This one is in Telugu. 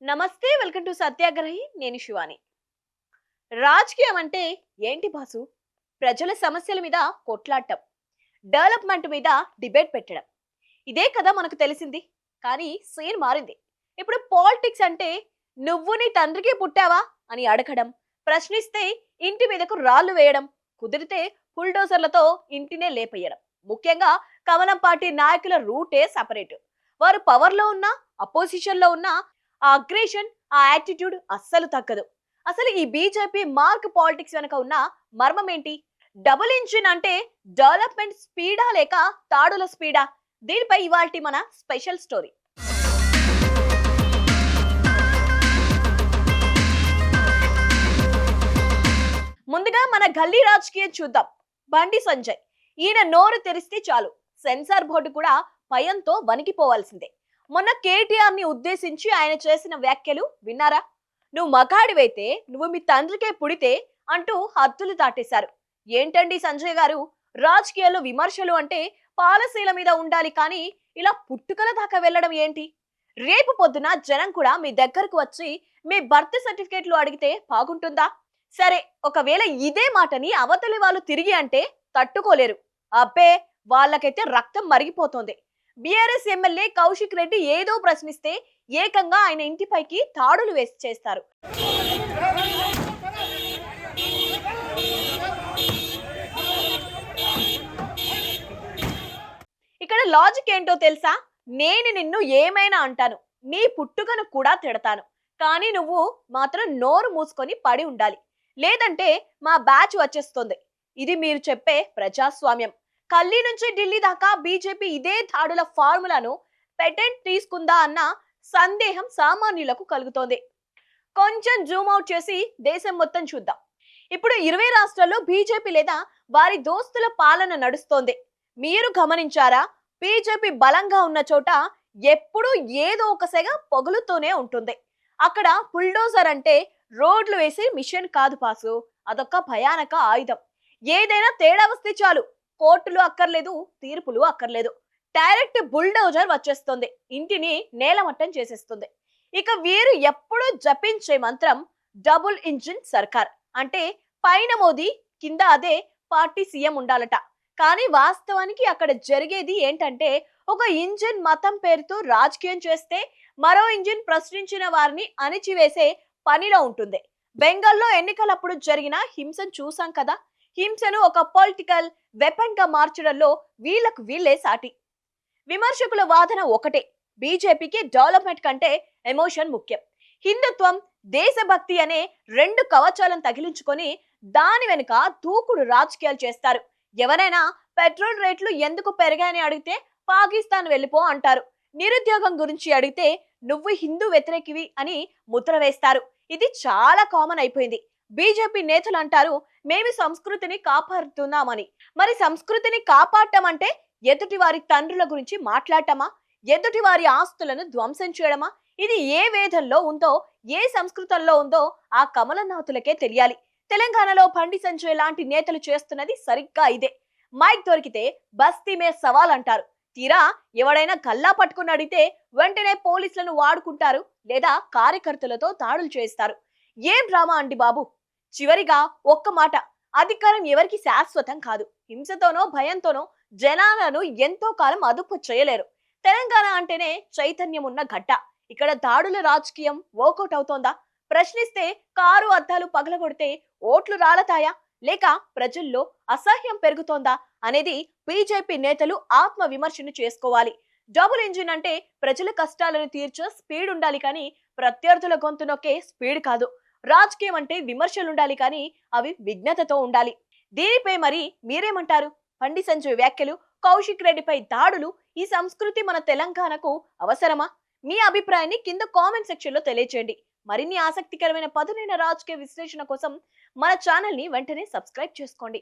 నమస్తే, వెల్కమ్ టు సత్యాగ్రహి. నేను శివాని. రాజకీయం అంటే ఏంటి బాసు? ప్రజల సమస్యల మీద కొట్లాడటం, డెవలప్మెంట్ మీద డిబేట్ పెట్టడం, ఇదే కదా మనకు తెలిసింది. కానీ సీన్ మారింది. ఇప్పుడు పాలిటిక్స్ అంటే నువ్వు నీ తండ్రికి పుట్టావా అని అడగడం, ప్రశ్నిస్తే ఇంటి మీదకు రాళ్లు వేయడం, కుదిరితే బుల్డోజర్లతో ఇంటినే లేపేయడం. ముఖ్యంగా కమలం పార్టీ నాయకుల రూటే సపరేట్. వారు పవర్ లో ఉన్నా, అపోజిషన్ లో ఉన్నా ఆ అగ్రెషన్, ఆ యాటిట్యూడ్ అస్సలు తగ్గదు. అసలు ఈ బీజేపీ మార్క్ పాలిటిక్స్ వెనక ఉన్న మర్మం ఏంటి? డబుల్ ఇంజిన్ అంటే డెవలప్మెంట్ స్పీడా లేక తాడుల స్పీడా? దీనిపై ఇవాల్టి మన స్పెషల్ స్టోరీ. ముందుగా మన గల్లీ రాజకీయం చూద్దాం. బండి సంజయ్, ఈయన నోరు తెరిస్తే చాలు సెన్సార్ బోర్డు కూడా భయంతో వణికిపోవాల్సిందే. మొన్న కేటీఆర్ ని ఉద్దేశించి ఆయన చేసిన వ్యాఖ్యలు విన్నారా? నువ్వు మగాడివైతే నువ్వు మీ తండ్రికే పుడితే అంటూ హద్దులు దాటేశారు. ఏంటండి సంజయ్ గారు, రాజకీయాల్లో విమర్శలు అంటే పాలసీల మీద ఉండాలి, కానీ ఇలా పుట్టుకల దాకా వెళ్ళడం ఏంటి? రేపు పొద్దున జనం కూడా మీ దగ్గరకు వచ్చి మీ బర్త్ సర్టిఫికేట్లు అడిగితే బాగుంటుందా? సరే, ఒకవేళ ఇదే మాటని అవతలి వాళ్ళు తిరిగి అంటే తట్టుకోలేరు. అబ్బే, వాళ్ళకైతే రక్తం మరిగిపోతుంది. బీఆర్ఎస్ ఎమ్మెల్యే కౌశిక్ రెడ్డి ఏదో ప్రశ్నిస్తే ఏకంగా ఆయన ఇంటిపైకి తాడులు వేసి చేస్తారు. ఇక్కడ లాజిక్ ఏంటో తెలుసా? నేను నిన్ను ఏమైనా అంటాను, నీ పుట్టుకను కూడా తిడతాను, కానీ నువ్వు మాత్రం నోరు మూసుకొని పడి ఉండాలి, లేదంటే మా బ్యాచ్ వచ్చేస్తుంది. ఇది మీరు చెప్పే ప్రజాస్వామ్యం. కల్లీ నుంచి ఢిల్లీ దాకా బీజేపీ ఇదే తాడుల ఫార్ములాను పెటెంట్ తీసుకుందా అన్న సందేహం సామాన్యులకు కలుగుతోంది. కొంచెం జూమ్ అవుట్ చేసి దేశం మొత్తం చూద్దాం. ఇప్పుడు 20 రాష్ట్రాల్లో బీజేపీ లేదా వారి దోస్తుల పాలన నడుస్తోంది. మీరు గమనించారా? బీజేపీ బలంగా ఉన్న చోట ఎప్పుడూ ఏదో ఒక సెగ పొగులుతూనే ఉంటుంది. అక్కడ బుల్డోజర్ అంటే రోడ్లు వేసే మిషన్ కాదు పాసు, అదొక భయానక ఆయుధం. ఏదైనా తేడా వస్తే చాలు, కోర్టులు అక్కర్లేదు, తీర్పులు అక్కర్లేదు, డైరెక్ట్ బుల్డోజర్ వచ్చేస్తుంది, ఇంటిని నేలమట్టం చేసేస్తుంది. ఇక వీరు ఎప్పుడూ జపించే మంత్రం డబుల్ ఇంజిన్ సర్కార్. అంటే పైన మోదీ, కింద అదే పార్టీ సీఎం ఉండాలట. కానీ వాస్తవానికి అక్కడ జరిగేది ఏంటంటే, ఒక ఇంజిన్ మతం పేరుతో రాజకీయం చేస్తే మరో ఇంజిన్ ప్రశ్నించిన వారిని అణిచివేసే పనిలో ఉంటుంది. బెంగాల్లో ఎన్నికలప్పుడు జరిగిన హింసను చూసాం కదా. హింసను ఒక పొలిటికల్ వెపన్ గా మార్చడంలో వీళ్లకు వీళ్లే సాటి. విమర్శకుల వాదన ఒకటే, బీజేపీకి డెవలప్మెంట్ కంటే ఎమోషన్ ముఖ్యం. హిందుత్వం, దేశభక్తి అనే రెండు కవచాలను తగిలించుకొని దాని వెనుక దూకుడు రాజకీయాలు చేస్తారు. ఎవరైనా పెట్రోల్ రేట్లు ఎందుకు పెరిగాయని అడిగితే పాకిస్తాన్ వెళ్ళిపో అంటారు. నిరుద్యోగం గురించి అడిగితే నువ్వు హిందూ వ్యతిరేకివి అని ముద్ర వేస్తారు. ఇది చాలా కామన్ అయిపోయింది. బీజేపీ నేతలు అంటారు, మేము సంస్కృతిని కాపాడుతున్నామని. మరి సంస్కృతిని కాపాడటం అంటే ఎదుటి వారి తండ్రుల గురించి మాట్లాడటమా? ఎదుటి వారి ఆస్తులను ధ్వంసం చేయడమా? ఇది ఏ వేదంలో ఉందో, ఏ సంస్కృతంలో ఉందో ఆ కమలనాథులకే తెలియాలి. తెలంగాణలో బండి సంజయ్ లాంటి నేతలు చేస్తున్నది సరిగ్గా ఇదే. మైక్ దొరికితే బస్తీ మే సవాల్ అంటారు. తీరా ఎవడైనా గల్లా పట్టుకుని అడిగితే వెంటనే పోలీసులను వాడుకుంటారు, లేదా కార్యకర్తలతో దాడులు చేస్తారు. ఏం డ్రామా అండి బాబు! చివరిగా ఒక్క మాట, అధికారం ఎవరికి శాశ్వతం కాదు. హింసతోనో భయంతోనో జనాలను ఎంతో కాలం అదుపు చేయలేరు. తెలంగాణ అంటేనే చైతన్యం ఉన్న గడ్డ. ఇక్కడ దాడుల రాజకీయం వర్కౌట్ అవుతోందా? ప్రశ్నిస్తే కారు అద్దాలు పగలగొడితే ఓట్లు రాలతాయా, లేక ప్రజల్లో అసహ్యం పెరుగుతోందా అనేది బీజేపీ నేతలు ఆత్మ విమర్శను చేసుకోవాలి. డబుల్ ఇంజిన్ అంటే ప్రజల కష్టాలను తీర్చే స్పీడ్ ఉండాలి, కానీ ప్రత్యర్థుల గొంతు నొక్కే స్పీడ్ కాదు. రాజకీయం అంటే విమర్శలు ఉండాలి, కానీ అవి విజ్ఞతతో ఉండాలి. దీనిపై మరి మీరేమంటారు? బండి సంజయ్ వ్యాఖ్యలు, కౌశిక్ రెడ్డిపై దాడులు, ఈ సంస్కృతి మన తెలంగాణకు అవసరమా? మీ అభిప్రాయాన్ని కింద కామెంట్ సెక్షన్ లో తెలియచేయండి. మరిన్ని ఆసక్తికరమైన పదునైన రాజకీయ విశ్లేషణ కోసం మన ఛానల్ ని వెంటనే సబ్స్క్రైబ్ చేసుకోండి.